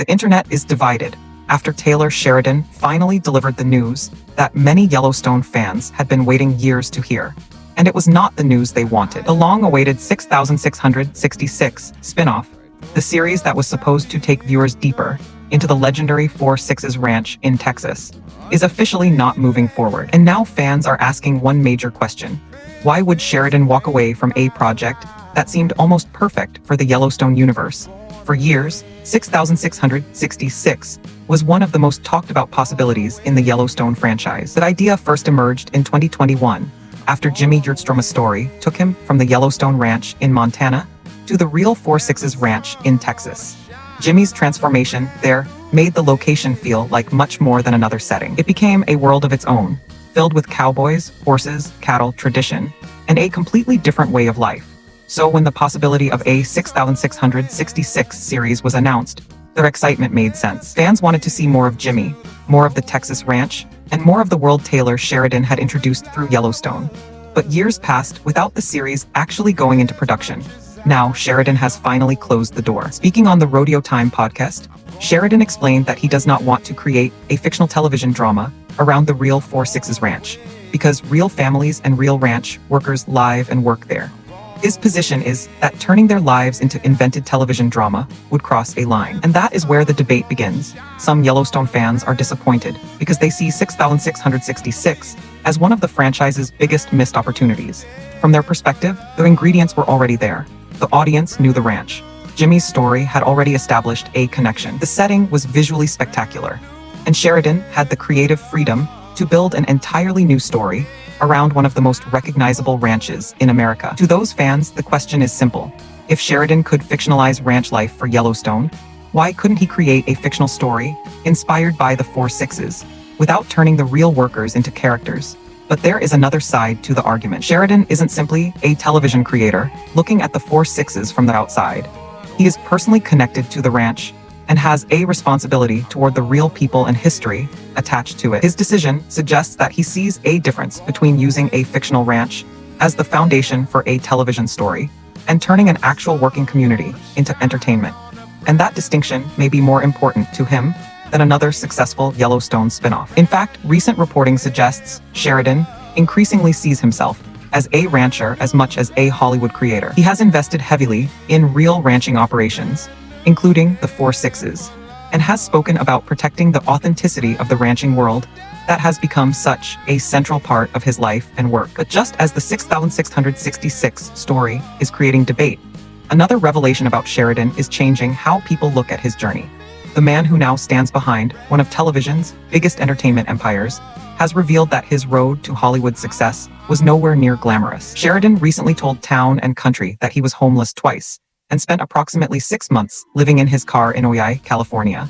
The internet is divided after Taylor Sheridan finally delivered the news that many Yellowstone fans had been waiting years to hear. And it was not the news they wanted. The long-awaited 6666 spinoff, the series that was supposed to take viewers deeper into the legendary Four Sixes Ranch in Texas, is officially not moving forward. And now fans are asking one major question. Why would Sheridan walk away from a project that seemed almost perfect for the Yellowstone universe? For years, 6666 was one of the most talked about possibilities in the Yellowstone franchise. That idea first emerged in 2021, after Jimmy Hurdstroma's story took him from the Yellowstone Ranch in Montana to the real Four Sixes Ranch in Texas. Jimmy's transformation there made the location feel like much more than another setting. It became a world of its own, filled with cowboys, horses, cattle, tradition, and a completely different way of life. So when the possibility of a 6666 series was announced, their excitement made sense. Fans wanted to see more of Jimmy, more of the Texas ranch, and more of the world Taylor Sheridan had introduced through Yellowstone. But years passed without the series actually going into production. Now, Sheridan has finally closed the door. Speaking on the Rodeo Time podcast, Sheridan explained that he does not want to create a fictional television drama around the real Four Sixes Ranch, because real families and real ranch workers live and work there. His position is that turning their lives into invented television drama would cross a line. And that is where the debate begins. Some Yellowstone fans are disappointed because they see 6666 as one of the franchise's biggest missed opportunities. From their perspective, the ingredients were already there. The audience knew the ranch. Jimmy's story had already established a connection. The setting was visually spectacular, and Sheridan had the creative freedom to build an entirely new story around one of the most recognizable ranches in America. To those fans, the question is simple. If Sheridan could fictionalize ranch life for Yellowstone, why couldn't he create a fictional story inspired by the Four Sixes without turning the real workers into characters? But there is another side to the argument. Sheridan isn't simply a television creator looking at the Four Sixes from the outside. He is personally connected to the ranch and has a responsibility toward the real people and history attached to it. His decision suggests that he sees a difference between using a fictional ranch as the foundation for a television story and turning an actual working community into entertainment. And that distinction may be more important to him than another successful Yellowstone spinoff. In fact, recent reporting suggests Sheridan increasingly sees himself as a rancher as much as a Hollywood creator. He has invested heavily in real ranching operations, including the Four Sixes, and has spoken about protecting the authenticity of the ranching world that has become such a central part of his life and work. But just as the 6666 story is creating debate, another revelation about Sheridan is changing how people look at his journey. The man who now stands behind one of television's biggest entertainment empires has revealed that his road to Hollywood success was nowhere near glamorous. Sheridan recently told Town and Country that he was homeless twice and spent approximately 6 months living in his car in Ojai, California.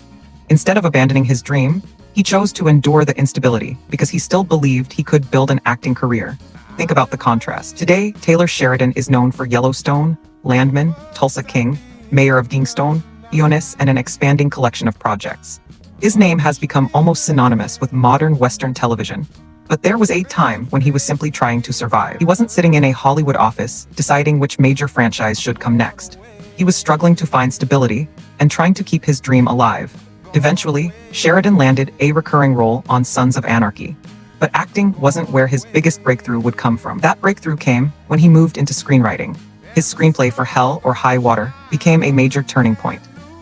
Instead of abandoning his dream, he chose to endure the instability because he still believed he could build an acting career. Think about the contrast. Today, Taylor Sheridan is known for Yellowstone, Landman, Tulsa King, Mayor of Dingstone, Eunice, and an expanding collection of projects. His name has become almost synonymous with modern Western television. But there was a time when he was simply trying to survive. He wasn't sitting in a Hollywood office deciding which major franchise should come next. He was struggling to find stability and trying to keep his dream alive. Eventually, Sheridan landed a recurring role on Sons of Anarchy. But acting wasn't where his biggest breakthrough would come from. That breakthrough came when he moved into screenwriting. His screenplay for Hell or High Water became a major turning point.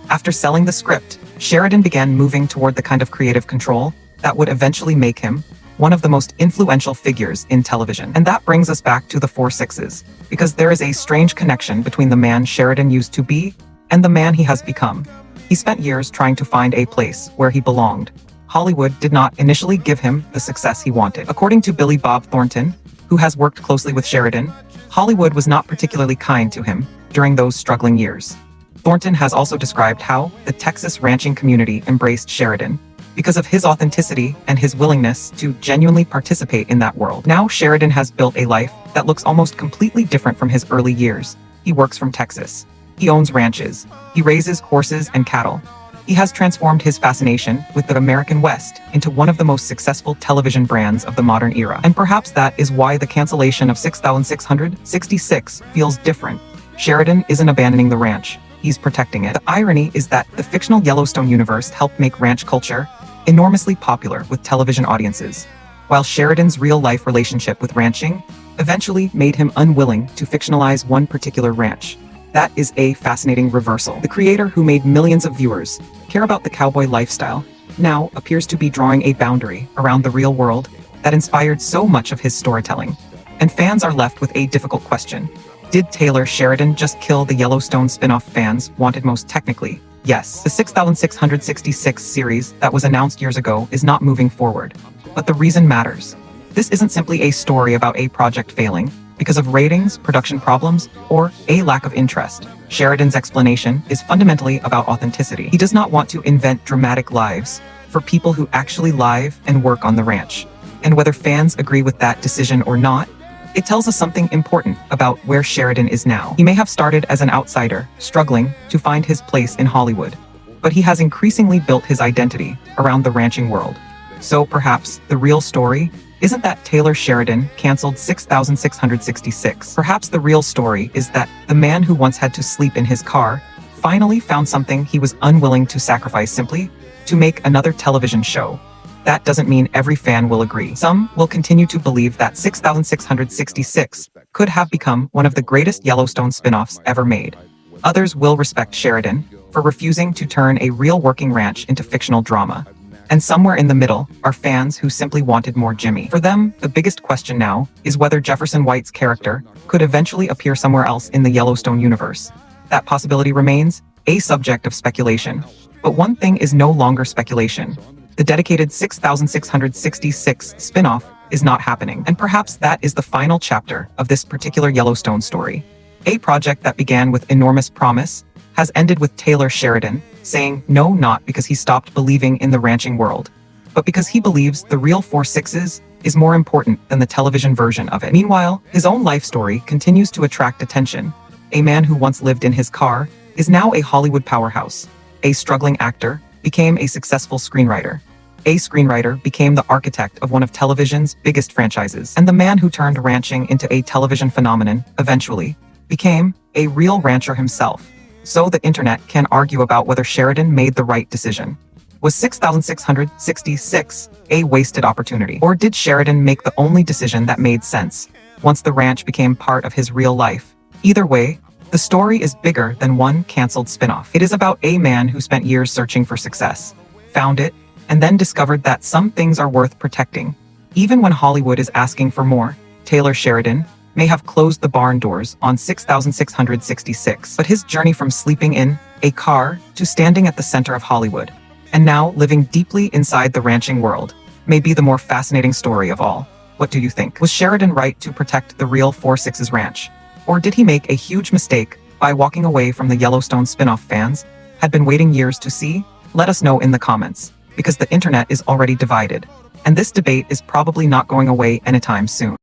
After selling the script, Sheridan began moving toward the kind of creative control that would eventually make him one of the most influential figures in television. And that brings us back to the Four Sixes, because there is a strange connection between the man Sheridan used to be and the man he has become. He spent years trying to find a place where he belonged. Hollywood did not initially give him the success he wanted. According to Billy Bob Thornton, who has worked closely with Sheridan, Hollywood was not particularly kind to him during those struggling years. Thornton has also described how the Texas ranching community embraced Sheridan because of his authenticity and his willingness to genuinely participate in that world. Now Sheridan has built a life that looks almost completely different from his early years. He works from Texas. He owns ranches. He raises horses and cattle. He has transformed his fascination with the American West into one of the most successful television brands of the modern era. And perhaps that is why the cancellation of 6666 feels different. Sheridan isn't abandoning the ranch. he's protecting it. The irony is that the fictional Yellowstone universe helped make ranch culture enormously popular with television audiences, while Sheridan's real-life relationship with ranching eventually made him unwilling to fictionalize one particular ranch. That is a fascinating reversal. The creator who made millions of viewers care about the cowboy lifestyle now appears to be drawing a boundary around the real world that inspired so much of his storytelling. And fans are left with a difficult question. Did Taylor Sheridan just kill the Yellowstone spinoff fans wanted most? Technically, yes. The 6666 series that was announced years ago is not moving forward. But the reason matters. This isn't simply a story about a project failing because of ratings, production problems, or a lack of interest. Sheridan's explanation is fundamentally about authenticity. He does not want to invent dramatic lives for people who actually live and work on the ranch. And whether fans agree with that decision or not, it tells us something important about where Sheridan is now. He may have started as an outsider, struggling to find his place in Hollywood, but he has increasingly built his identity around the ranching world. So perhaps the real story isn't that Taylor Sheridan canceled 6666. Perhaps the real story is that the man who once had to sleep in his car finally found something he was unwilling to sacrifice simply to make another television show. That doesn't mean every fan will agree. Some will continue to believe that 6666 could have become one of the greatest Yellowstone spin-offs ever made. Others will respect Sheridan for refusing to turn a real working ranch into fictional drama. And somewhere in the middle are fans who simply wanted more Jimmy. For them, the biggest question now is whether Jefferson White's character could eventually appear somewhere else in the Yellowstone universe. That possibility remains a subject of speculation. But one thing is no longer speculation. The dedicated 6666 spin-off is not happening. And perhaps that is the final chapter of this particular Yellowstone story. A project that began with enormous promise has ended with Taylor Sheridan saying no, not because he stopped believing in the ranching world, but because he believes the real 4/6 is more important than the television version of it. Meanwhile, his own life story continues to attract attention. A man who once lived in his car is now a Hollywood powerhouse. A struggling actor became a successful screenwriter. A screenwriter became the architect of one of television's biggest franchises. And the man who turned ranching into a television phenomenon eventually became a real rancher himself. So the internet can argue about whether Sheridan made the right decision. Was 6666 a wasted opportunity? Or did Sheridan make the only decision that made sense once the ranch became part of his real life? Either way, the story is bigger than one canceled spinoff. It is about a man who spent years searching for success, found it, and then discovered that some things are worth protecting. Even when Hollywood is asking for more, Taylor Sheridan may have closed the barn doors on 6666. But his journey from sleeping in a car to standing at the center of Hollywood, and now living deeply inside the ranching world, may be the more fascinating story of all. What do you think? Was Sheridan right to protect the real 4/6's ranch? Or did he make a huge mistake by walking away from the Yellowstone spinoff fans had been waiting years to see? Let us know in the comments, because the internet is already divided, and this debate is probably not going away anytime soon.